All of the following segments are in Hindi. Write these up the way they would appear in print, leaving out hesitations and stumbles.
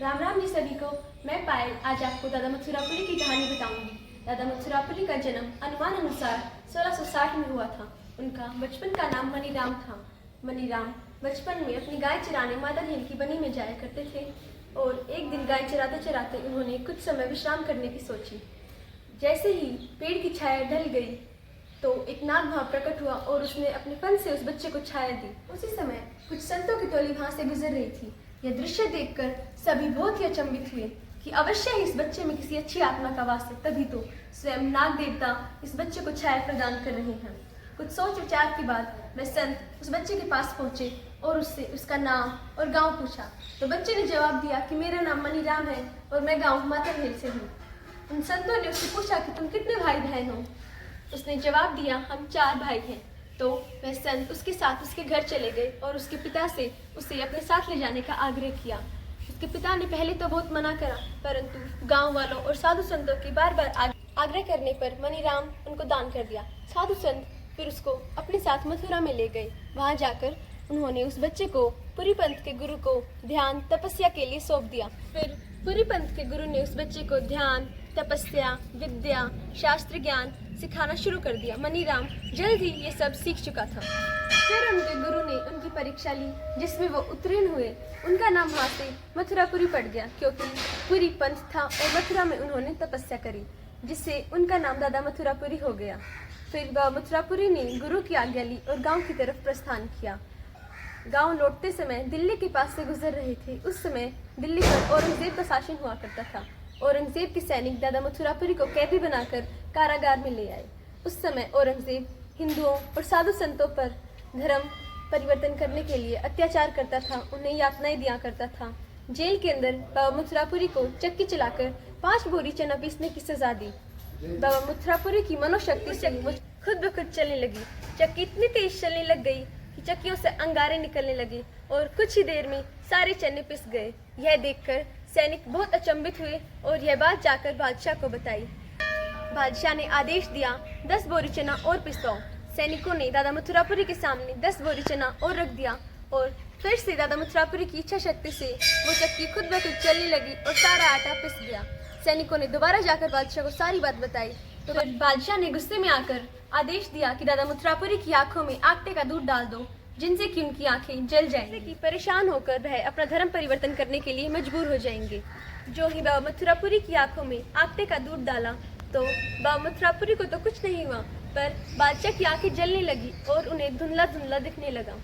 राम राम जी सभी को। मैं पायल आज आपको दादा मथुरापुरी की कहानी बताऊंगी। दादा मथुरापुरी का जन्म अनुमान अनुसार 1660 में हुआ था। उनका बचपन का नाम मनीराम था। मनीराम बचपन में अपनी गाय चराने माता नील की बनी में जाया करते थे और एक दिन गाय चराते चराते उन्होंने कुछ समय विश्राम करने की सोची। जैसे ही पेड़ की छाया ढल गई तो एक नाग वहां प्रकट हुआ और उसने अपने फन से उस बच्चे को छाया दी। उसी समय कुछ संतों की टोली वहां से गुजर रही थी। यह दृश्य देखकर सभी बहुत ही अचंभित हुए कि अवश्य ही इस बच्चे में किसी अच्छी आत्मा का वास है, तभी तो स्वयं नाग देवता इस बच्चे को छाया प्रदान कर रहे हैं। कुछ सोच विचार के बाद वे संत उस बच्चे के पास पहुंचे और उससे उसका नाम और गांव पूछा। तो बच्चे ने जवाब दिया कि मेरा नाम मनीराम है और मैं गांव माता नील से हूँ। उन संतों ने उससे पूछा कि तुम कितने भाई बहन हो। उसने जवाब दिया, हम 4 भाई हैं। तो वह संत उसके साथ उसके घर चले गए और उसके पिता से उसे अपने साथ ले जाने का आग्रह किया। उसके पिता ने पहले तो बहुत मना करा, परंतु गांव वालों और साधु संतों के बार बार आग्रह करने पर मनीराम उनको दान कर दिया। साधु संत फिर उसको अपने साथ मथुरा में ले गए। वहां जाकर उन्होंने उस बच्चे को पुरी पंथ के गुरु को ध्यान तपस्या के लिए सौंप दिया। फिर पुरी पंथ के गुरु ने उस बच्चे को ध्यान, तपस्या, विद्या, शास्त्र ज्ञान सिखाना शुरू कर दिया। मनीराम जल्द ही ये सब सीख चुका था। फिर उनके गुरु ने उनकी परीक्षा ली, जिसमें वो उत्तीर्ण हुए। उनका नाम वहाँ से मथुरापुरी पड़ गया, क्योंकि पुरी पंथ था और मथुरा में उन्होंने तपस्या करी, जिससे उनका नाम दादा मथुरापुरी हो गया। फिर बाबा मथुरापुरी ने गुरु की आज्ञा ली और गांव की तरफ प्रस्थान किया। गांव लौटते समय दिल्ली के पास से गुजर रहे थे। उस समय दिल्ली पर औरंगजेब का शासन हुआ करता था। औरंगजेब के सैनिक दादा मथुरापुरी को कैदी बनाकर कारागार में ले आए। उस समय औरंगजेब हिंदुओं और साधु संतों पर धर्म परिवर्तन करने के लिए अत्याचार करता था, उन्हें यातनाएं दिया करता था। जेल के अंदर बाबा मथुरापुरी को चक्की चलाकर 5 बोरी चना पीसने की सजा दी। बाबा मथुरापुरी की मनोशक्ति से वो खुद ब खुद चलने लगी। चक्की इतनी तेज चलने लग गई कि चक्कियों से अंगारे निकलने लगे और कुछ ही देर में सारे चने पिस गए। यह देखकर सैनिक बहुत अचंभित हुए और यह बात जाकर बादशाह को बताई। बादशाह ने आदेश दिया, 10 बोरी चना और पिसवाओ। सैनिकों ने दादा मथुरापुरी के सामने 10 बोरी चना और रख दिया और फिर से दादा मथुरापुरी की इच्छा शक्ति से वो चक्की खुद ब खुद चलने लगी और सारा आटा पिस गया। सैनिकों ने दोबारा जाकर बादशाह को सारी बात बताई तो बादशाह ने गुस्से में आकर आदेश दिया कि दादा मथुरापुरी की आंखों में आटे का दूध डाल दो, जिनसे कि उनकी आंखें जल जाएंगी। कि परेशान होकर वह अपना धर्म परिवर्तन करने के लिए मजबूर हो जाएंगे। जो ही बाबा मथुरापुरी की आंखों में आटे का दूध डाला तो बाबा मथुरापुरी को तो कुछ नहीं हुआ, पर बादशाह की आंखें जलने लगी और उन्हें धुंधला धुंधला दिखने लगा।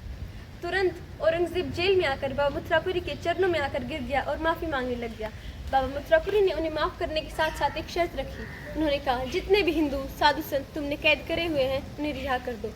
तुरंत औरंगजेब जेल में आकर बाबा मथुरापुरी के चरणों में आकर गिर गया और माफी मांगने लग गया। बाबा मथुरापुरी ने उन्हें माफ करने के साथ साथ एक शर्त रखी। उन्होंने कहा, जितने भी हिंदू साधु संत तुमने कैद करे हुए हैं उन्हें रिहा कर दो।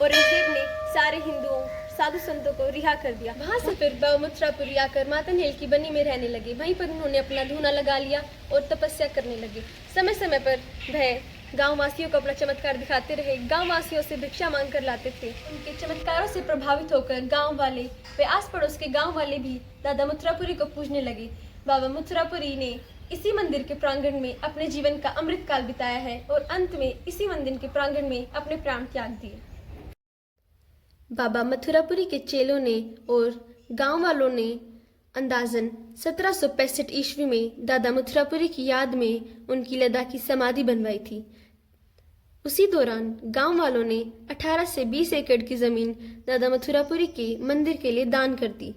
औरंगजेब ने सारे हिंदुओं साधु संतों को रिहा कर दिया। वहां से फिर बाबा मथुरापुरी आकर माता नील की बनी में रहने लगे। वहीं पर उन्होंने अपना धूना लगा लिया और तपस्या करने लगे। समय समय पर वह गांव वासियों को अपना चमत्कार दिखाते रहे। गांव वासियों से भिक्षा मांग कर लाते थे। उनके चमत्कारों से प्रभावित होकर गांव वाले व आस पड़ोस के गांव वाले भी दादा मथुरापुरी को पूजने लगे। बाबा मथुरापुरी ने इसी मंदिर के प्रांगण में अपने जीवन का अमृत काल बिताया है और अंत में इसी मंदिर के प्रांगण में अपने प्राण त्याग दिए। बाबा मथुरापुरी के चेलों ने और गांव वालों ने अंदाजन 1765 ईस्वी में दादा मथुरापुरी की याद में उनकी लदा की समाधि बनवाई थी। उसी दौरान गांव वालों ने 18 से 20 एकड़ की जमीन दादा मथुरापुरी के मंदिर के लिए दान कर दी।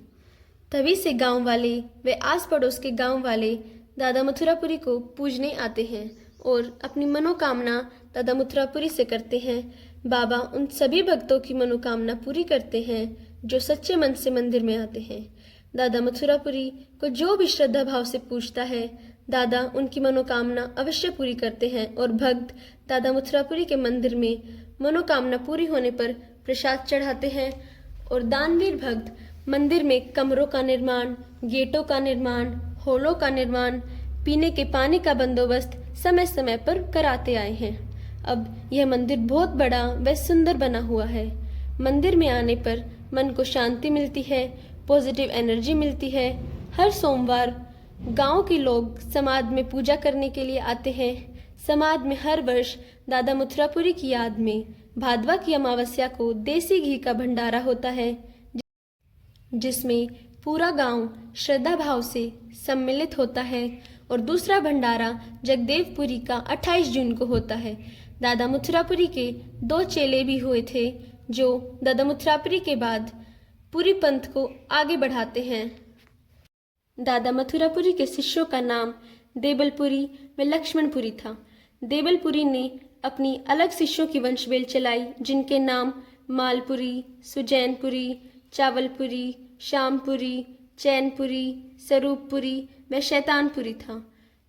तभी से गांव वाले व आस पड़ोस के गांव वाले दादा मथुरापुरी को पूजने आते हैं और अपनी मनोकामना दादा मथुरापुरी से करते हैं। बाबा उन सभी भक्तों की मनोकामना पूरी करते हैं जो सच्चे मन से मंदिर में आते हैं। दादा मथुरापुरी को जो भी श्रद्धा भाव से पूजता है, दादा उनकी मनोकामना अवश्य पूरी करते हैं और भक्त दादा मथुरापुरी के मंदिर में मनोकामना पूरी होने पर प्रसाद चढ़ाते हैं। और दानवीर भक्त मंदिर में कमरों का निर्माण, गेटों का निर्माण, हॉलों का निर्माण, पीने के पानी का बंदोबस्त समय समय पर कराते आए हैं। अब यह मंदिर बहुत बड़ा व सुंदर बना हुआ है। मंदिर में आने पर मन को शांति मिलती है, पॉजिटिव एनर्जी मिलती है। हर सोमवार गांव के लोग समाज में पूजा करने के लिए आते हैं। समाज में हर वर्ष दादा मथुरापुरी की याद में भादवा की अमावस्या को देसी घी का भंडारा होता है, जिसमें पूरा गांव श्रद्धा भाव से सम्मिलित होता है और दूसरा भंडारा जगदेवपुरी का 28 जून को होता है। दादा मथुरापुरी के 2 चेले भी हुए थे जो दादा मथुरापुरी के बाद पुरी पंथ को आगे बढ़ाते हैं। दादा मथुरापुरी के शिष्यों का नाम देबलपुरी व लक्ष्मणपुरी था। देबलपुरी ने अपनी अलग शिष्यों की वंशवेल चलाई जिनके नाम मालपुरी, सुजैनपुरी, चावलपुरी, श्यामपुरी, चैनपुरी, स्वरूपपुरी व शैतानपुरी था।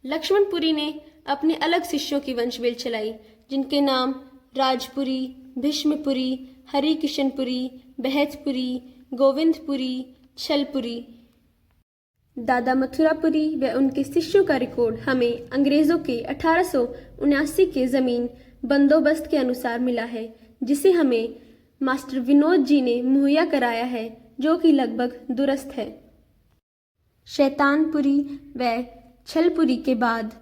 लक्ष्मणपुरी ने अपने अलग शिष्यों की वंशवेल चलाई जिनके नाम राजपुरी, भीष्मपुरी, हरिकिशनपुरी, बहजपुरी, गोविंदपुरी, छलपुरी। दादा मथुरापुरी व उनके शिष्यों का रिकॉर्ड हमें अंग्रेजों के 1879 के जमीन बंदोबस्त के अनुसार मिला है जिसे हमें मास्टर विनोद जी ने मुहैया कराया है जो कि लगभग दुरुस्त है। शैतानपुरी व छलपुरी के बाद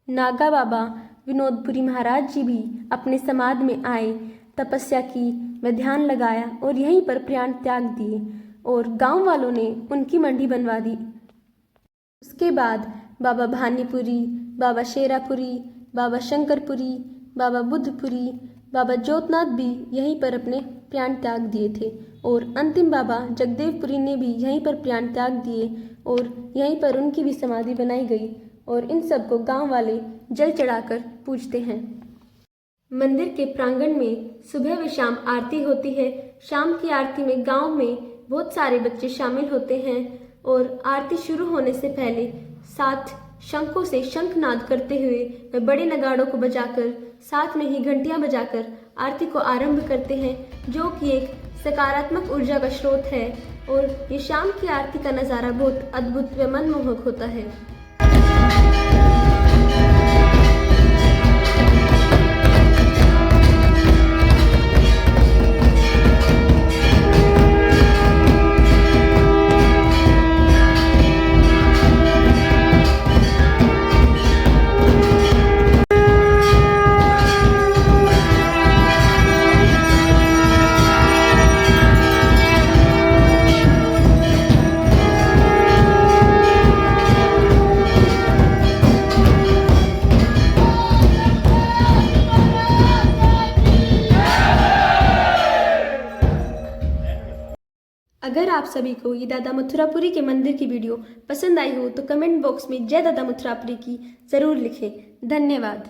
नागा बाबा विनोदपुरी महाराज जी भी अपने समाधि में आए, तपस्या की व ध्यान लगाया और यहीं पर प्राण त्याग दिए और गांव वालों ने उनकी मंडी बनवा दी। उसके बाद बाबा भानीपुरी, बाबा शेरापुरी, बाबा शंकरपुरी, बाबा बुद्धपुरी, बाबा जोतनाथ भी यहीं पर अपने प्राण त्याग दिए थे और अंतिम बाबा जगदेवपुरी ने भी यहीं पर प्राण त्याग दिए और यहीं पर उनकी भी समाधि बनाई गई और इन सबको गांव वाले जल चढ़ाकर पूजते हैं। मंदिर के प्रांगण में सुबह व शाम आरती होती है। शाम की आरती में गांव में बहुत सारे बच्चे शामिल होते हैं और आरती शुरू होने से पहले 7 शंखों से शंखनाद करते हुए व बड़े नगाड़ों को बजाकर साथ में ही घंटियां बजाकर आरती को आरंभ करते हैं जो कि एक सकारात्मक ऊर्जा का स्रोत है और ये शाम की आरती का नज़ारा बहुत अद्भुत व मनमोहक होता है। अगर आप सभी को ये दादा मथुरापुरी के मंदिर की वीडियो पसंद आई हो तो कमेंट बॉक्स में जय दादा मथुरापुरी की ज़रूर लिखें। धन्यवाद।